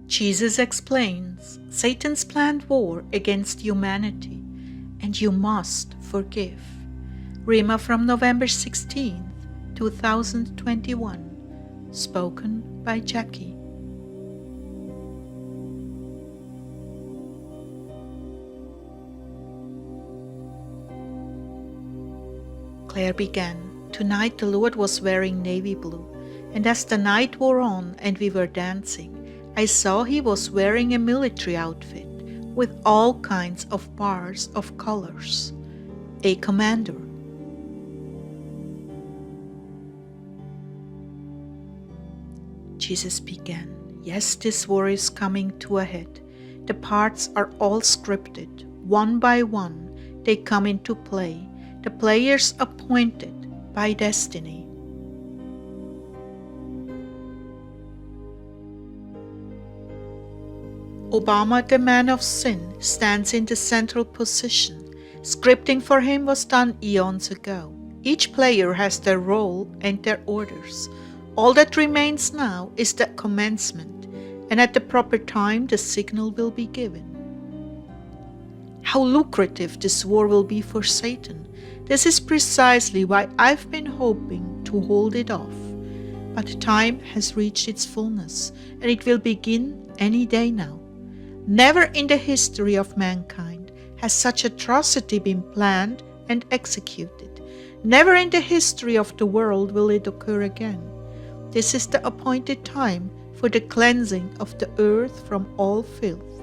Jesus explains Satan's planned war against humanity, and you must forgive. Rhema from November 16th, 2021, spoken by Jackie. Clare began. Tonight the Lord was wearing navy blue, and as the night wore on and we were dancing, I saw he was wearing a military outfit with all kinds of bars of colors. A commander. Jesus began. Yes, this war is coming to a head. The parts are all scripted. One by one, they come into play. The players appointed by destiny. Obama, the man of sin, stands in the central position. Scripting for him was done eons ago. Each player has their role and their orders. All that remains now is the commencement, and at the proper time the signal will be given. How lucrative this war will be for Satan. This is precisely why I've been hoping to hold it off. But time has reached its fullness, and it will begin any day now. Never in the history of mankind has such atrocity been planned and executed. Never in the history of the world will it occur again. This is the appointed time for the cleansing of the earth from all filth.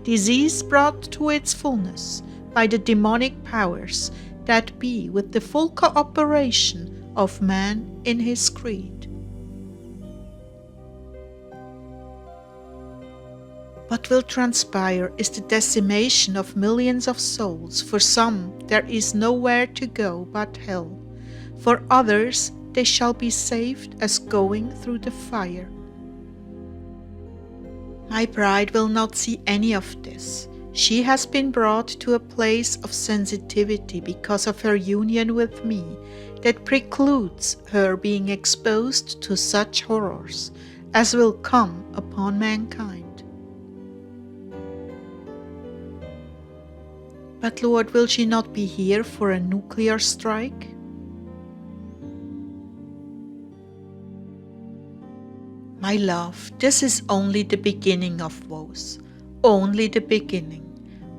Disease brought to its fullness by the demonic powers that be with the full cooperation of man in his creed. What will transpire is the decimation of millions of souls. For some, there is nowhere to go but hell. For others, they shall be saved as going through the fire. My bride will not see any of this. She has been brought to a place of sensitivity because of her union with me that precludes her being exposed to such horrors as will come upon mankind. But Lord, will she not be here for a nuclear strike? My love, this is only the beginning of woes, only the beginning.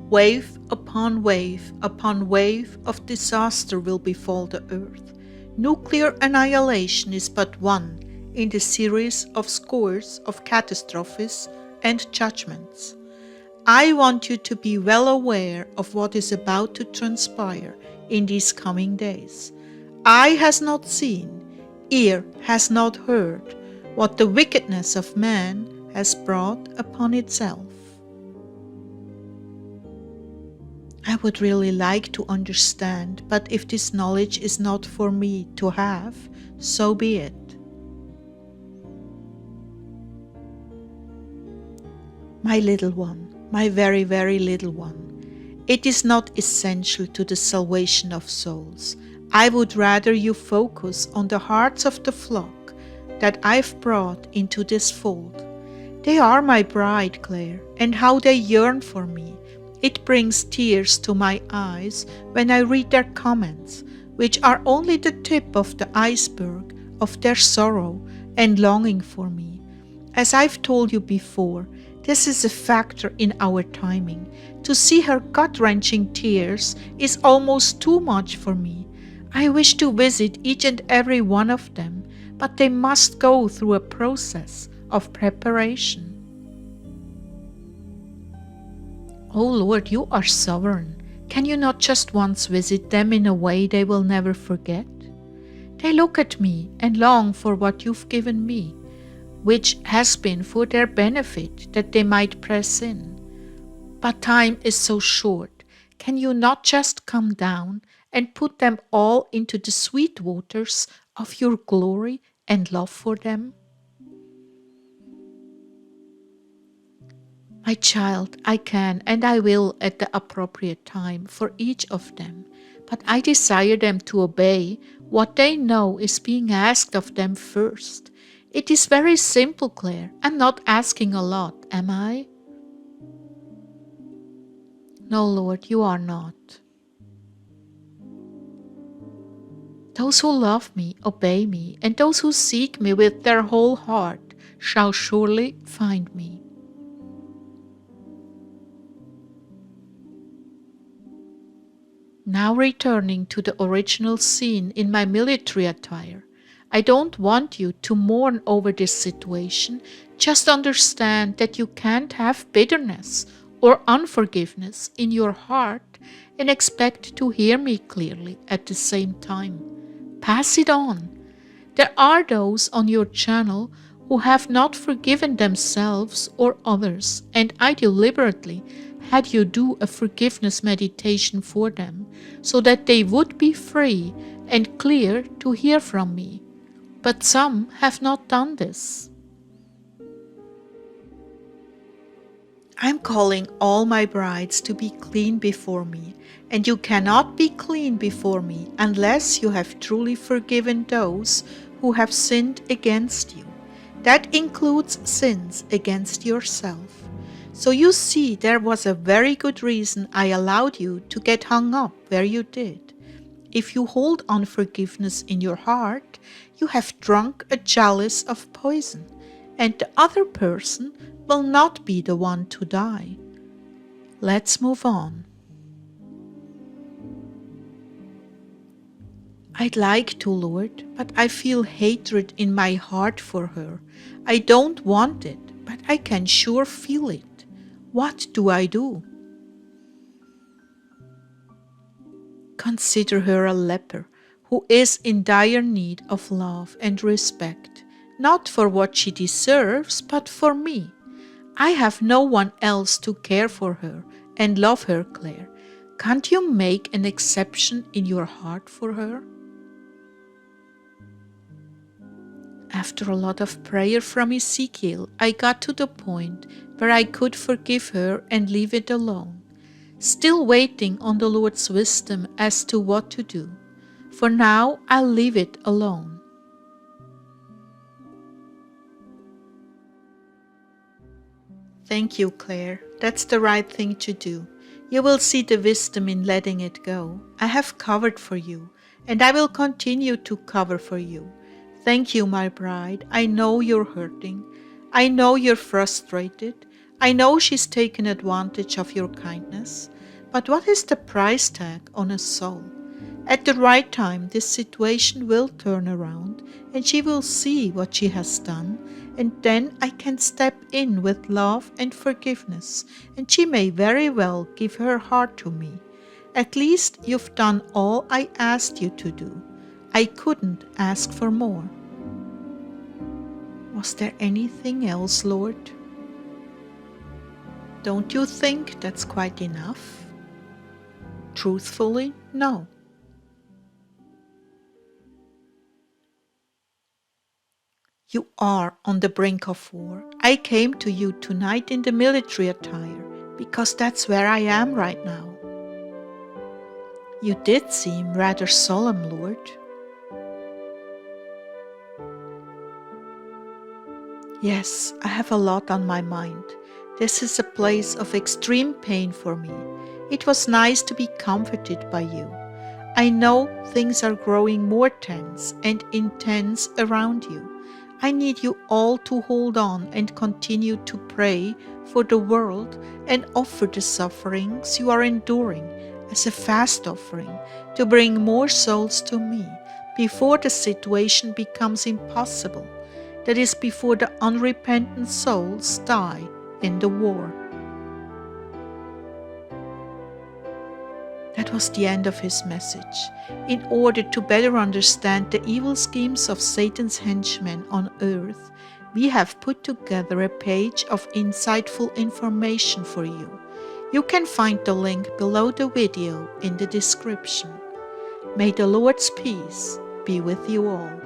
Wave upon wave of disaster will befall the earth. Nuclear annihilation is but one in the series of scores of catastrophes and judgments. I want you to be well aware of what is about to transpire in these coming days. Eye has not seen, ear has not heard what the wickedness of man has brought upon itself. I would really like to understand, but if this knowledge is not for me to have, so be it. My little one, my very, very little one, it is not essential to the salvation of souls. I would rather you focus on the hearts of the flock that I've brought into this fold. They are my bride, Clare, and how they yearn for me. It brings tears to my eyes when I read their comments, which are only the tip of the iceberg of their sorrow and longing for me. As I've told you before, this is a factor in our timing. To see her gut-wrenching tears is almost too much for me. I wish to visit each and every one of them, but they must go through a process of preparation. Oh Lord, you are sovereign. Can you not just once visit them in a way they will never forget? They look at me and long for what you've given me, which has been for their benefit, that they might press in. But time is so short. Can you not just come down and put them all into the sweet waters of your glory and love for them? My child, I can and I will at the appropriate time for each of them, but I desire them to obey what they know is being asked of them first. It is very simple, Clare. I'm not asking a lot, am I? No, Lord, you are not. Those who love me obey me, and those who seek me with their whole heart shall surely find me. Now returning to the original scene in my military attire, I don't want you to mourn over this situation. Just understand that you can't have bitterness or unforgiveness in your heart and expect to hear me clearly at the same time. Pass it on. There are those on your channel who have not forgiven themselves or others, and I deliberately had you do a forgiveness meditation for them so that they would be free and clear to hear from me. But some have not done this. I'm calling all my brides to be clean before me, and you cannot be clean before me unless you have truly forgiven those who have sinned against you. That includes sins against yourself. So you see, there was a very good reason I allowed you to get hung up where you did. If you hold unforgiveness in your heart, you have drunk a chalice of poison, and the other person will not be the one to die. Let's move on. I'd like to, Lord, but I feel hatred in my heart for her. I don't want it, but I can sure feel it. What do I do? Consider her a leper who is in dire need of love and respect, not for what she deserves, but for me. I have no one else to care for her and love her, Clare. Can't you make an exception in your heart for her? After a lot of prayer from Ezekiel, I got to the point where I could forgive her and leave it alone, still waiting on the Lord's wisdom as to what to do. For now, I'll leave it alone. Thank you, Clare. That's the right thing to do. You will see the wisdom in letting it go. I have covered for you, and I will continue to cover for you. Thank you, my bride. I know you're hurting. I know you're frustrated. I know she's taken advantage of your kindness. But what is the price tag on a soul? At the right time, this situation will turn around and she will see what she has done, and then I can step in with love and forgiveness, and she may very well give her heart to me. At least you've done all I asked you to do. I couldn't ask for more. Was there anything else, Lord? Don't you think that's quite enough? Truthfully, no. You are on the brink of war. I came to you tonight in the military attire because that's where I am right now. You did seem rather solemn, Lord. Yes, I have a lot on my mind. This is a place of extreme pain for me. It was nice to be comforted by you. I know things are growing more tense and intense around you. I need you all to hold on and continue to pray for the world and offer the sufferings you are enduring as a fast offering to bring more souls to me before the situation becomes impossible. That is, before the unrepentant souls die in the war. That was the end of his message. In order to better understand the evil schemes of Satan's henchmen on earth, we have put together a page of insightful information for you. You can find the link below the video in the description. May the Lord's peace be with you all.